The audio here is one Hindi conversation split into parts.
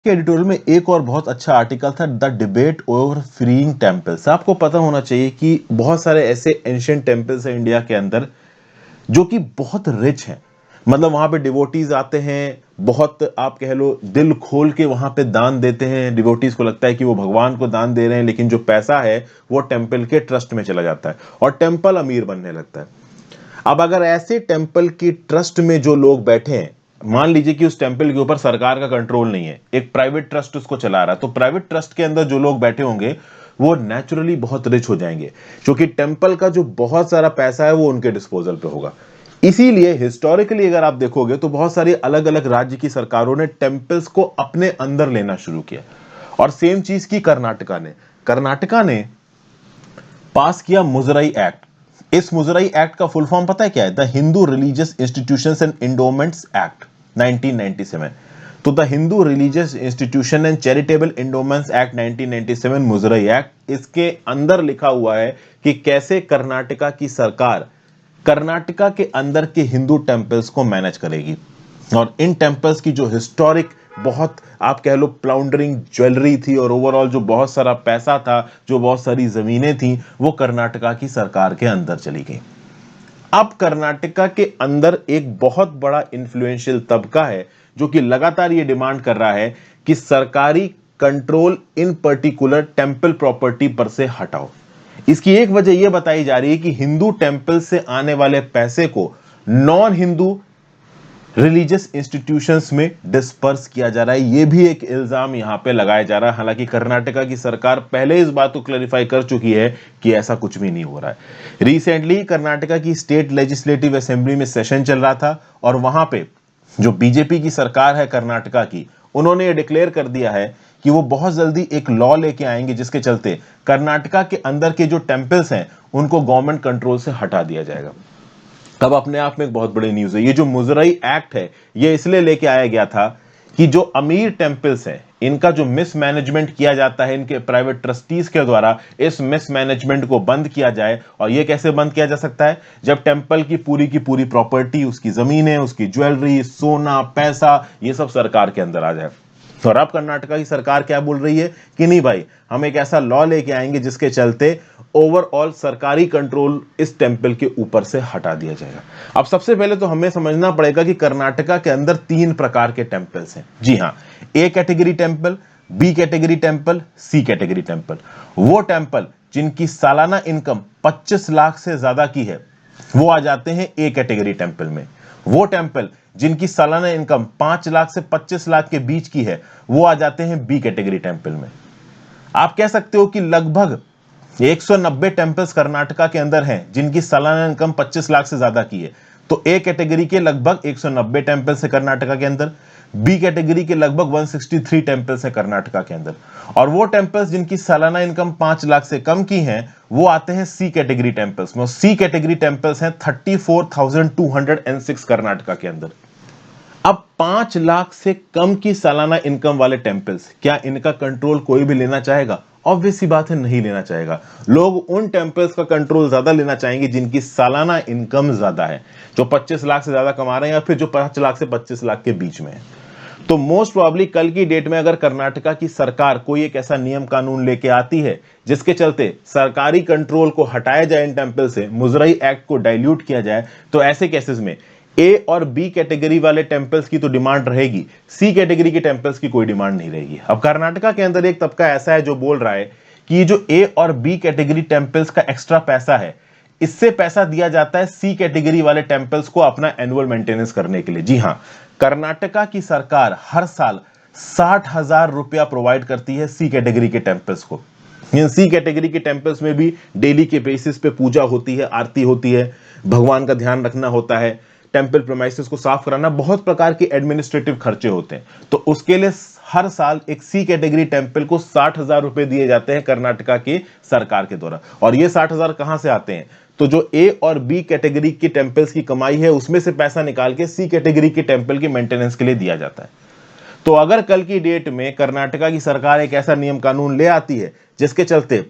के एडिटोरियल में एक और बहुत अच्छा आर्टिकल था, the debate over freeing temples. आपको पता होना चाहिए कि बहुत सारे ऐसे एंशिएंट टेम्पल्स हैं इंडिया के अंदर जो कि बहुत रिच हैं। मतलब वहां पे डिवोटीज आते हैं, बहुत आप कह लो दिल खोल के वहां पे दान देते हैं। डिवोटीज को लगता है कि वो भगवान को दान दे रहे हैं, लेकिन जो पैसा है वो टेम्पल के ट्रस्ट में चला जाता है और टेम्पल अमीर बनने लगता है। अब अगर ऐसे टेम्पल की ट्रस्ट में जो लोग बैठे हैं, मान लीजिए कि उस टेम्पल के ऊपर सरकार का कंट्रोल नहीं है, एक प्राइवेट ट्रस्ट उसको चला रहा है, तो प्राइवेट ट्रस्ट के अंदर जो लोग बैठे होंगे वो नेचुरली बहुत रिच हो जाएंगे, क्योंकि टेम्पल का जो बहुत सारा पैसा है वो उनके डिस्पोजल पे होगा। इसीलिए हिस्टोरिकली अगर आप देखोगे तो बहुत सारी अलग अलग राज्य की सरकारों ने टेम्पल्स को अपने अंदर लेना शुरू किया। और सेम चीज की कर्नाटका ने पास किया मुजराई एक्ट। इस मुजराई एक्ट का फुल फॉर्म पता है क्या है? The Hindu religious institutions and endowments act 1997। तो the Hindu religious institution and charitable endowments act 1997 Muzrai act, इसके अंदर लिखा हुआ है कि कैसे कर्नाटका की सरकार कर्नाटका के अंदर के हिंदू टेम्पल्स को मैनेज करेगी। और इन टेम्पल्स की जो हिस्टोरिक बहुत आप कह लो प्लाउंडरिंग ज्वेलरी थी और ओवरऑल जो बहुत सारा पैसा था, जो बहुत सारी जमीनें थी, वो कर्नाटका की सरकार के अंदर चली गई। अब कर्नाटका के अंदर एक बहुत बड़ा इंफ्लुएंशियल तबका है जो कि लगातार ये डिमांड कर रहा है कि सरकारी कंट्रोल इन पर्टिकुलर टेम्पल प्रॉपर्टी पर से हटाओ। इसकी एक वजह यह बताई जा रही है कि हिंदू टेम्पल से आने वाले पैसे को नॉन हिंदू रिलीजियस इंस्टीट्यूशंस में डिस्पर्स किया जा रहा है। यह भी एक इल्जाम यहां पे लगाया जा रहा है। हालांकि कर्नाटका की सरकार पहले इस बात को क्लैरिफाई कर चुकी है कि ऐसा कुछ भी नहीं हो रहा है। रिसेंटली कर्नाटका की स्टेट लेजिस्लेटिव असेंबली में सेशन चल रहा था और वहां पे जो बीजेपी की सरकार है कर्नाटका की, उन्होंने ये डिक्लेयर कर दिया है कि वो बहुत जल्दी एक लॉ लेके आएंगे जिसके चलते कर्नाटका के अंदर के जो टेम्पल्स हैं उनको गवर्नमेंट कंट्रोल से हटा दिया जाएगा। तब अपने आप में एक बहुत बड़ी न्यूज है। ये जो मुजराई एक्ट है ये इसलिए लेके आया गया था कि जो अमीर टेम्पल्स हैं इनका जो मिसमैनेजमेंट किया जाता है इनके प्राइवेट ट्रस्टीज के द्वारा, इस मिसमैनेजमेंट को बंद किया जाए। और ये कैसे बंद किया जा सकता है? जब टेम्पल की पूरी प्रॉपर्टी, उसकी जमीनें, उसकी ज्वेलरी, सोना, पैसा, ये सब सरकार के अंदर आ जाए। और अब कर्नाटका की सरकार क्या बोल रही है कि नहीं भाई, हम एक ऐसा लॉ लेके आएंगे जिसके चलते ओवरऑल सरकारी कंट्रोल इस टेम्पल के ऊपर से हटा दिया जाएगा। अब सबसे पहले तो हमें समझना पड़ेगा कि कर्नाटका के अंदर 3 प्रकार के टेम्पल्स हैं। जी हां, A category temple, B category temple, C category temple. वो टेम्पल जिनकी सालाना इनकम 25 लाख से ज्यादा की है वो आ जाते हैं ए कैटेगरी टेम्पल में। वो टेम्पल जिनकी सालाना इनकम 5 लाख से 25 लाख के बीच की है वो आ जाते हैं बी कैटेगरी टेम्पल में। आप कह सकते हो कि लगभग 190 टेम्पल्स कर्नाटका के अंदर हैं जिनकी सालाना इनकम 25 लाख से ज्यादा की है। तो ए कैटेगरी के लगभग 190 टेम्पल्स है कर्नाटका के अंदर, बी कैटेगरी के लगभग 163 टेम्पल्स है कर्नाटका के अंदर, और वो टेम्पल्स जिनकी सालाना इनकम 5 लाख से कम की हैं वो आते हैं सी कैटेगरी टेम्पल्स में। सी कैटेगरी टेम्पल्स हैं 34,206 कर्नाटका के अंदर। अब 5 लाख से कम की सालाना इनकम वाले टेम्पल्स, क्या इनका कंट्रोल कोई भी लेना चाहेगा? ऑब्वियस सी बात है, नहीं लेना चाहेगा। लोग उन टेम्पल्स का कंट्रोल ज्यादा लेना चाहेंगे जिनकी सालाना इनकम ज्यादा है, जो 25 लाख से ज्यादा कमा रहे हैं या फिर जो 5 लाख से 25 लाख के बीच में है। तो मोस्ट प्रोबेबली कल की डेट में अगर कर्नाटका की सरकार कोई एक ऐसा नियम कानून लेके आती है जिसके चलते सरकारी कंट्रोल को हटाया जाए इन टेम्पल से, मुजराई एक्ट को डाइल्यूट किया जाए, तो ऐसे केसेस में ए और बी कैटेगरी वाले टेम्पल्स की तो डिमांड रहेगी, सी कैटेगरी के टेम्पल्स की कोई डिमांड नहीं रहेगी। अब कर्नाटका के अंदर एक तबका ऐसा है जो बोल रहा है कि ये जो ए और बी कैटेगरी टेम्पल्स का एक्स्ट्रा पैसा है, इससे पैसा दिया जाता है सी कैटेगरी वाले टेम्पल्स को अपना एनुअल मेंटेनेंस करने के लिए। जी हां, कर्नाटका की सरकार हर साल 60,000 रुपया प्रोवाइड करती है सी कैटेगरी के टेम्पल्स को। इन सी कैटेगरी के टेम्पल्स में भी डेली के बेसिस पे पूजा होती है, आरती होती है, भगवान का ध्यान रखना होता है, टेम्पल प्रीमाइसेस को साफ कराना, बहुत प्रकार के एडमिनिस्ट्रेटिव खर्चे होते हैं। तो उसके लिए हर साल एक सी कैटेगरी टेम्पल को 60,000 रुपए दिए जाते हैं कर्नाटका की सरकार के द्वारा। और ये 60,000 कहां से आते हैं? तो जो ए और बी कैटेगरी की टेम्पल्स की कमाई है उसमें से पैसा निकाल के सी कैटेगरी के टेम्पल की मेंटेनेंस के लिए दिया जाता है। तो अगर कल की डेट में कर्नाटका की सरकार एक ऐसा नियम कानून ले आती है जिसके चलते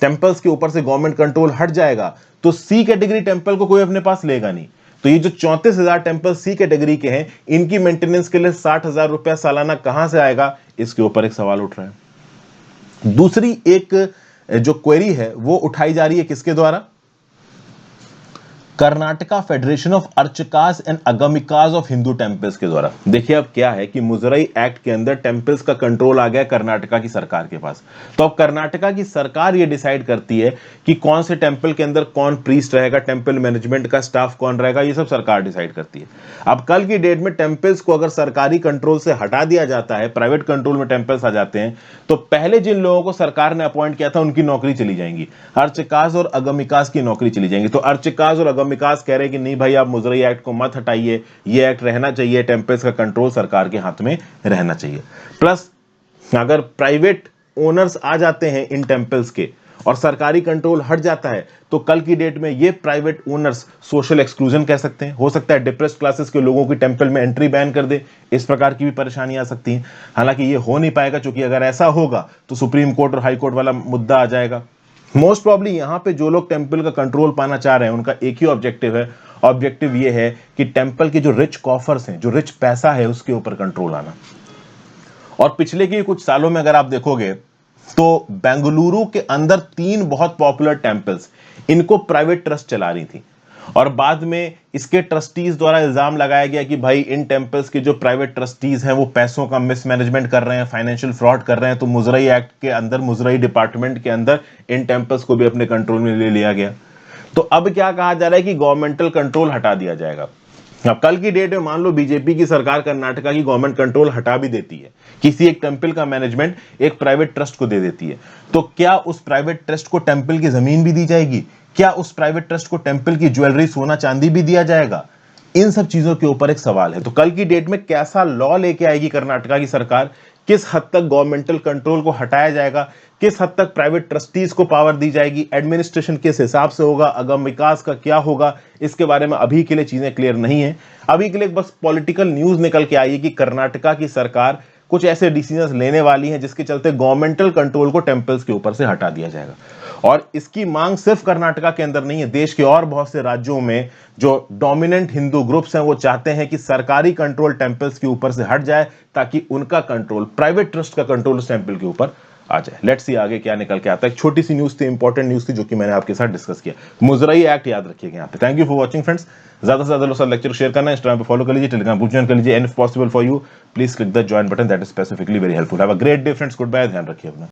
टेम्पल्स के ऊपर से गवर्नमेंट कंट्रोल हट जाएगा, तो सी कैटेगरी टेम्पल को कोई अपने पास लेगा नहीं। तो ये जो 34,000 टेम्पल सी कैटेगरी के हैं, इनकी मेंटेनेंस के लिए 60,000 रुपया सालाना कहां से आएगा, इसके ऊपर एक सवाल उठ रहा है। दूसरी एक जो क्वेरी है वो उठाई जा रही है किसके द्वारा, Karnataka federation of archakas and agamikas of Hindu temples के द्वारा। देखिए अब क्या है कि मुजराई एक्ट के अंदर टेम्पल्स का कंट्रोल आ गया कर्नाटका की सरकार के पास। तो अब कर्नाटका की सरकार ये डिसाइड करती है कि कौन से टेम्पल के अंदर कौन प्रीस्ट रहेगा, टेम्पल मैनेजमेंट का स्टाफ कौन रहेगा, ये सब सरकार डिसाइड करती है। अब कल की डेट में टेम्पल्स को अगर सरकारी कंट्रोल से हटा दिया जाता है, प्राइवेट कंट्रोल में टेम्पल्स आ जाते हैं, तो पहले जिन लोगों को सरकार ने अपॉइंट किया था उनकी नौकरी चली जाएंगी, अर्चकास और अगमिकास की नौकरी चली जाएंगी। तो अर्चकास और अगमिकास कह रहे हैं कि नहीं भाई, आप मुजराई एक्ट को मत हटाइए, ये एक्ट रहना चाहिए, टेम्पल्स का कंट्रोल सरकार के हाथ में रहना चाहिए। प्लस अगर प्राइवेट ओनर्स आ जाते हैं इन टेम्पल्स के और सरकारी कंट्रोल हट जाता है, तो कल की डेट में ये प्राइवेट ओनर्स सोशल एक्सक्लूजन कह सकते हैं, हो सकता है डिप्रेस्ड क्लासेस के लोगों की टेम्पल में एंट्री बैन कर दे, इस प्रकार की भी परेशानी आ सकती है। हालांकि ये हो नहीं पाएगा, क्योंकि अगर ऐसा होगा तो सुप्रीम कोर्ट और हाई कोर्ट वाला मुद्दा आ जाएगा। मोस्ट प्रॉब्ली यहां पे जो लोग टेम्पल का कंट्रोल पाना चाह रहे हैं, उनका एक ही ऑब्जेक्टिव है, ऑब्जेक्टिव ये है कि टेम्पल के जो रिच कॉफर्स हैं, जो रिच पैसा है, उसके ऊपर कंट्रोल आना। और पिछले के कुछ सालों में अगर आप देखोगे तो बेंगलुरु के अंदर 3 बहुत पॉपुलर टेम्पल्स, इनको प्राइवेट ट्रस्ट चला रही थी, और बाद में इसके ट्रस्टीज द्वारा इल्जाम लगाया गया कि भाई इन टेम्पल्स के जो प्राइवेट ट्रस्टीज हैं वो पैसों का मिसमैनेजमेंट कर रहे हैं, फाइनेंशियल फ्रॉड कर रहे हैं। तो मुजराई एक्ट के अंदर, मुजराई डिपार्टमेंट के अंदर इन टेम्पल्स को भी अपने कंट्रोल में ले लिया गया। तो अब क्या कहा जा रहा है कि गवर्नमेंटल कंट्रोल हटा दिया जाएगा। अब कल की डेट में मान लो बीजेपी की सरकार कर्नाटका की गवर्नमेंट कंट्रोल हटा भी देती है, किसी एक टेम्पल का मैनेजमेंट एक प्राइवेट ट्रस्ट को दे देती है, तो क्या उस प्राइवेट ट्रस्ट को टेम्पल की जमीन भी दी जाएगी? क्या उस प्राइवेट ट्रस्ट को टेम्पल की ज्वेलरी, सोना चांदी भी दिया जाएगा? इन सब चीजों के ऊपर एक सवाल है। तो कल की डेट में कैसा लॉ लेके आएगी कर्नाटका की सरकार, किस हद तक गवर्नमेंटल कंट्रोल को हटाया जाएगा, किस हद तक प्राइवेट ट्रस्टीज को पावर दी जाएगी, एडमिनिस्ट्रेशन किस हिसाब से होगा, अगम विकास का क्या होगा, इसके बारे में अभी के लिए चीजें क्लियर नहीं है। अभी के लिए बस पॉलिटिकल न्यूज निकल के आई है कि कर्नाटका की सरकार कुछ ऐसे डिसीजंस लेने वाली है जिसके चलते गवर्नमेंटल कंट्रोल को टेम्पल्स के ऊपर से हटा दिया जाएगा। और इसकी मांग सिर्फ कर्नाटका के अंदर नहीं है, देश के और बहुत से राज्यों में जो डोमिनेंट हिंदू ग्रुप्स हैं वो चाहते हैं कि सरकारी कंट्रोल टेम्पल्स के ऊपर से हट जाए, ताकि उनका कंट्रोल, प्राइवेट ट्रस्ट का कंट्रोल उस टेम्पल के ऊपर आ जाए। लेट्स सी आगे क्या निकल के आता है। एक छोटी सी न्यूज थी, इंपॉर्टेंट न्यूज थी, जो कि मैंने आपके साथ डिस्कस किया। मुजराई एक्ट याद रखिएगा यहाँ पे। Thank you for watching friends. ज्यादा से ज्यादा लोग साथ लेक्चर शेयर करना, इंस्टाग्राम पे फॉलो कर लीजिए, टेलीग्राम ग्रुप ज्वाइन कर लीजिए, and if possible for you please click the join button, that is specifically very helpful. Have a great day friends, good bye, ध्यान रखिए अपना।